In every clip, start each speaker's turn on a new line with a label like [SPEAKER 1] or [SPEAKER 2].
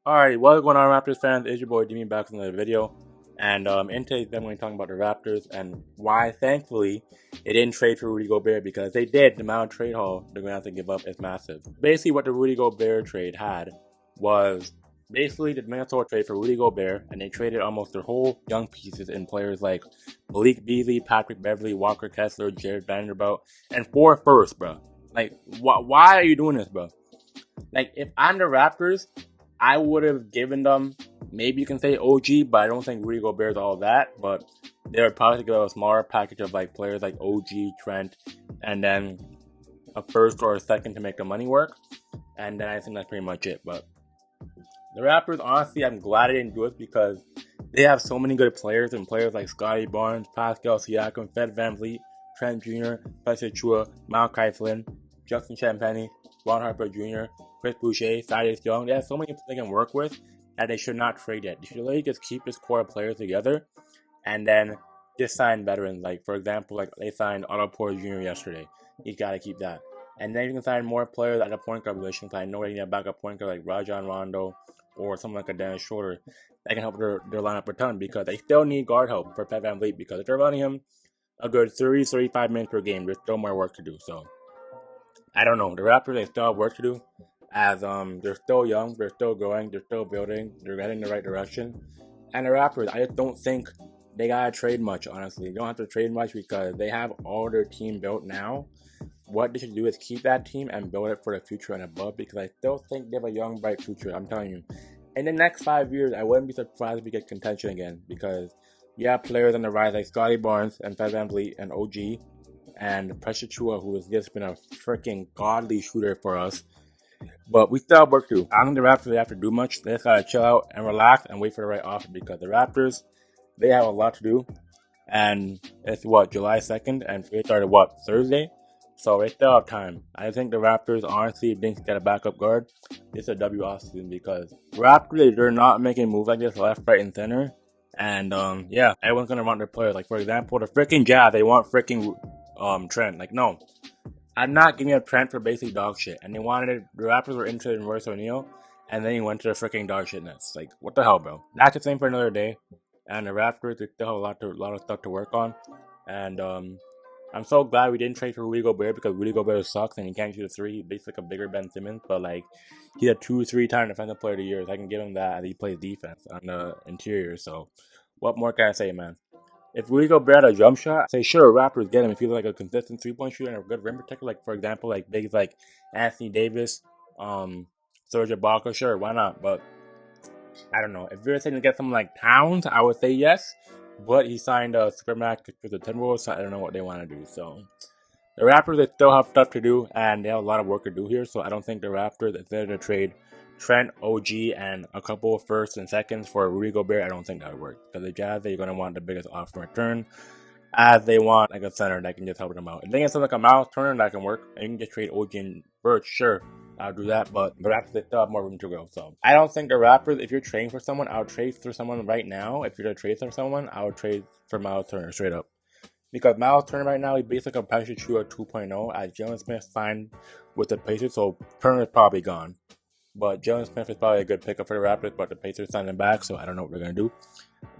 [SPEAKER 1] Alright, what's going on, Raptors fans? It's your boy Demi back with another video. And in today's video, I'm going to be talking about the Raptors and why, thankfully, they didn't trade for Rudy Gobert, because if they did, the amount of trade haul they're going to have to give up is massive. Basically, what the Rudy Gobert trade had was basically the Minnesota trade for Rudy Gobert, and they traded almost their whole young pieces in players like Malik Beasley, Patrick Beverley, Walker Kessler, Jared Vanderbilt, and 4 firsts, bro. Like, why are you doing this, bro? Like, if I'm the Raptors, I would have given them, maybe you can say OG, but I don't think Rudy Gobert is all that. But they would probably give a smaller package of like players like OG, Trent, and then a first or a second to make the money work. And then I think that's pretty much it. But the Raptors, honestly, I'm glad I didn't do it because they have so many good players, and players like Scotty Barnes, Pascal Siakam, Fed VanVleet, Trent Jr., Spencer Chua, Malachi Flynn, Justin Champagnie, Ron Harper Jr., Chris Boucher, Thaddeus Young. They have so many people they can work with that they should not trade yet. They should really just keep this core of players together and then just sign veterans. Like, for example, like they signed Otto Porter Jr. yesterday. He's got to keep that. And then you can sign more players at the point guard position. I know they need a backup point guard like Rajon Rondo or something like a Dennis Schroeder that can help their lineup a ton, because they still need guard help for Fed VanVleet, because if they're running him a good 30-35 minutes per game, there's still more work to do. So I don't know. The Raptors, they still have work to do, as they're still young, they're still growing, they're still building, they're heading in the right direction. And the Raptors, I just don't think they gotta trade much, honestly. They don't have to trade much because they have all their team built now. What they should do is keep that team and build it for the future and above, because I still think they have a young, bright future. I'm telling you. In the next 5 years, I wouldn't be surprised if we get contention again, because you have players on the rise like Scotty Barnes and Fed VanVleet and OG and Precious Chua, who has just been a freaking godly shooter for us. But we still have work to do. I don't think the Raptors have to do much. They just gotta chill out and relax and wait for the right offer, because the Raptors, they have a lot to do. And it's July 2nd, and they started Thursday? So they still have time. I think the Raptors, honestly, if they can get a backup guard, it's a W off season, because Raptors, they're not making moves like this left, right, and center. And yeah, everyone's gonna want their players. Like, for example, the freaking Jazz, they want freaking Trent. Like, no, I'm not giving up Trent for basic dog shit. And they wanted it. The Raptors were interested in Royce O'Neal, and then he went to the freaking dog shit nets. Like, what the hell, bro? That's the same for another day. And the Raptors, they still have a lot of stuff to work on. And I'm so glad we didn't trade for Rudy Gobert, because Rudy Gobert sucks and he can't shoot a three. He's basically like a bigger Ben Simmons, but like he's a 2-3 time defensive player of the year. So I can give him that, as he plays defense on the interior. So what more can I say, man? If Rudy Gobert had a jump shot, say sure, Raptors get him if he's like a consistent 3-point shooter and a good rim protector. Like, for example, like bigs like Anthony Davis, Serge Ibaka, sure, why not? But I don't know. If you're saying to get someone like Towns, I would say yes. But he signed a Supermax with the Timberwolves, so I don't know what they want to do. So the Raptors, they still have stuff to do, and they have a lot of work to do here. So I don't think the Raptors, if they're to trade Trent, OG, and a couple of firsts and seconds for Rudy Gobert, I don't think that would work. Because the Jazz, they're going to want the biggest offer in return, as they want like a center that can just help them out. If they get something like a Miles Turner that can work, and you can just trade OG and Birch, sure, I'll do that. But the Raptors, they still have more room to go. So I don't think the Raptors, if you're trading for someone, I would trade for someone right now. If you're going to trade for someone, I would trade for Miles Turner straight up. Because Miles Turner right now, he's basically a Patrick Chua 2.0, as Jalen Smith signed with the Pacers, so Turner is probably gone. But Jalen Smith is probably a good pickup for the Raptors, but the Pacers signed him back, so I don't know what they're going to do.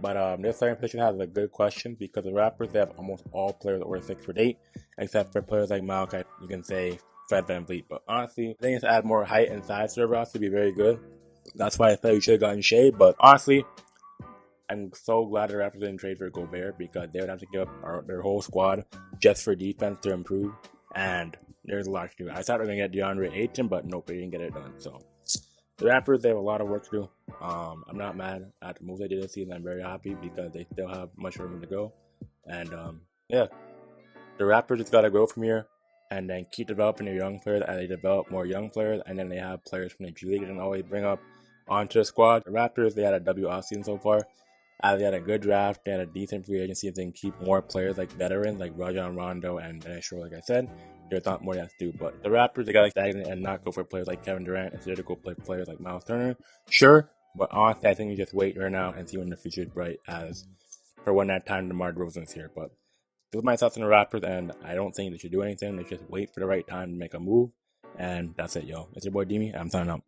[SPEAKER 1] But this starting position has a good question, because the Raptors, they have almost all players that were 6'8", except for players like Malachi, you can say Fed VanVleet. But honestly, I think it's to add more height and size to their roster to be very good. That's why I thought we should have gotten Shea. But honestly, I'm so glad the Raptors didn't trade for Gobert, because they would have to give up their whole squad just for defense to improve. And there's a lot to do. I thought we were going to get DeAndre Ayton, but nope, they didn't get it done. So the Raptors, they have a lot of work to do. I'm not mad at the move they did this season. I'm very happy, because they still have much room to go. And yeah, the Raptors just got to grow from here, and then keep developing their young players as they develop more young players. And then they have players from the G League and always bring up onto the squad. The Raptors, they had a W off season so far. They had a good draft, they had a decent free agency. If they can keep more players like veterans, like Rajon Rondo and Dennis Schroeder, like I said, there's not more they have to do. But the Raptors, they got to stagnate and not go for players like Kevin Durant instead of go play players like Miles Turner. Sure, but honestly, I think we just wait right now and see when the future is bright, as for when that time DeMar DeRozan's here. But those are my thoughts on the Raptors, and I don't think they should do anything. They just wait for the right time to make a move. And that's it, yo. It's your boy Demi. I'm signing out.